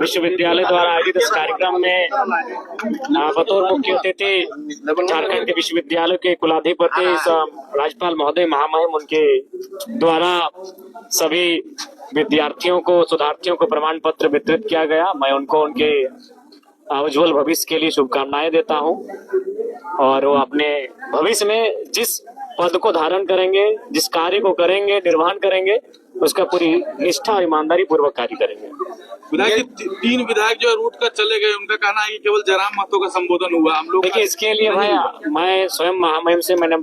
विश्वविद्यालय द्वारा आयोजित इस कार्यक्रम में बतौर मुख्य अतिथि झारखंड के विश्वविद्यालय के कुलाधिपति राज्यपाल महोदय महामहिम उनके द्वारा सभी विद्यार्थियों को शोधार्थियों को प्रमाण पत्र वितरित किया गया। मैं उनको उनके उज्जवल भविष्य के लिए शुभकामनाएं देता हूं और वो अपने भविष्य में जिस पद को धारण करेंगे, जिस कार्य को करेंगे, निर्वहन करेंगे, उसका पूरी निष्ठा और ईमानदारी पूर्वक कार्य करेंगे। विधायक 3 विधायक जो रूट कर चले गए, उनका कहना है कि केवल जयराम महतो का संबोधन हुआ। हम लोग देखिए, इसके लिए भाई मैं स्वयं महामहिम से मैंने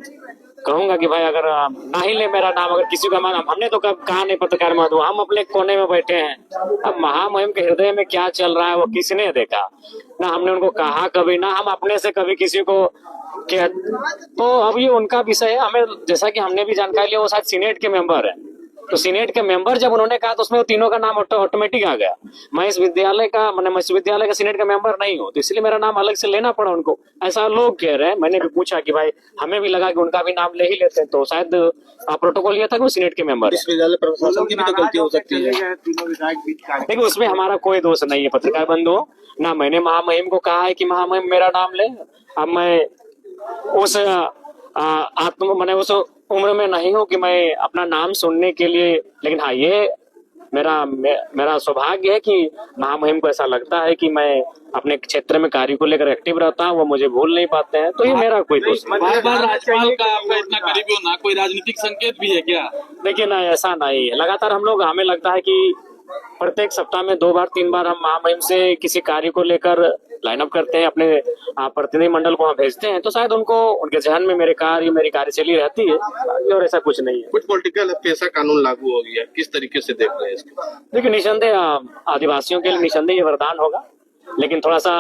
कहूंगा कि भाई अगर ना ही ले मेरा नाम, अगर किसी का मान, हमने तो कब कहा नहीं पत्रकार महोदय, हम अपने कोने में बैठे हैं। अब महामहिम के हृदय में क्या चल रहा है वो किसने देखा ना, हमने उनको कहा कभी ना, हम अपने से कभी किसी को क्या, तो अब ये उनका विषय है। हमें जैसा कि हमने भी जानकारी लिया, वो शायद सीनेट के मेंबर है, तो सीनेट के मेंबर जब उन्होंने कहा तो उसमें वो तीनों का नाम ऑटोमेटिक आ गया। मैं इस विद्यालय का, मैंने विश्वविद्यालय का सीनेट का मेंबर नहीं हूँ, तो इसलिए मेरा नाम अलग से लेना पड़ा उनको, ऐसा लोग कह रहे हैं। मैंने भी पूछा कि भाई हमें भी लगा कि उनका भी नाम ले ही लेते हैं, तो शायद प्रोटोकॉल ये था कि वो सीनेट के मेंबर है। विश्वविद्यालय प्रशासन की भी तो गलती हो सकती है। देखिए, उसमें हमारा कोई दोष नहीं है पत्रकार बंधुओं, ना मैंने महामहिम को कहा है कि महामहिम मेरा नाम ले। अब मैं उस मैंने उस उम्र में नहीं हूँ कि मैं अपना नाम सुनने के लिए, लेकिन हाँ, ये मेरा सौभाग्य है कि महामहिम को ऐसा लगता है कि मैं अपने क्षेत्र में कार्य को लेकर एक्टिव रहता हूँ, वो मुझे भूल नहीं पाते हैं, तो ये मेरा कोई दोष नहीं। बार-बार राज्यपाल का आपका इतना करीबी होना कोई राजनीतिक संकेत भी है क्या? देखिए ना, ऐसा नहीं है। लगातार हमें लगता है कि प्रत्येक सप्ताह में 2 बार 3 बार हम महामहिम से किसी कार्य को लेकर लाइन अप करते हैं, अपने प्रतिनिधि मंडल को वहाँ भेजते हैं, तो शायद उनको, उनके जहन में मेरी कार्यशैली रहती है, और ऐसा कुछ नहीं है। कुछ पॉलिटिकल पैसा कानून लागू हो गया, किस तरीके से देख रहे हैं इसको? देखिए, निसंदेह आदिवासियों के लिए निसंदेह ये वरदान होगा, लेकिन थोड़ा सा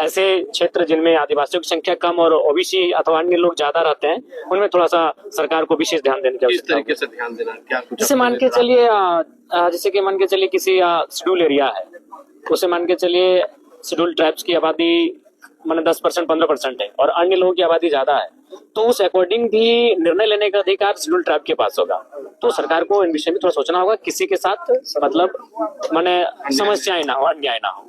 ऐसे क्षेत्र जिनमें आदिवासियों की संख्या कम और ओबीसी अथवा अन्य लोग ज्यादा रहते हैं, उनमें थोड़ा सा सरकार को विशेष ध्यान देने की आवश्यकता है। किस तरीके से ध्यान देना, क्या कुछ? जैसे मान के चलिए किसी शेड्यूल एरिया है, उसे मान के चलिए शेड्यूल ट्राइब्स की आबादी माने 10% 15% है और अन्य लोगों की आबादी ज्यादा है, तो उस अकॉर्डिंग भी निर्णय लेने का अधिकार शेड्यूल ट्राइब के पास होगा। तो सरकार को इन विषय में थोड़ा सोचना होगा, किसी के साथ मतलब माने समस्याएं ना हो, अन्याय ना हो।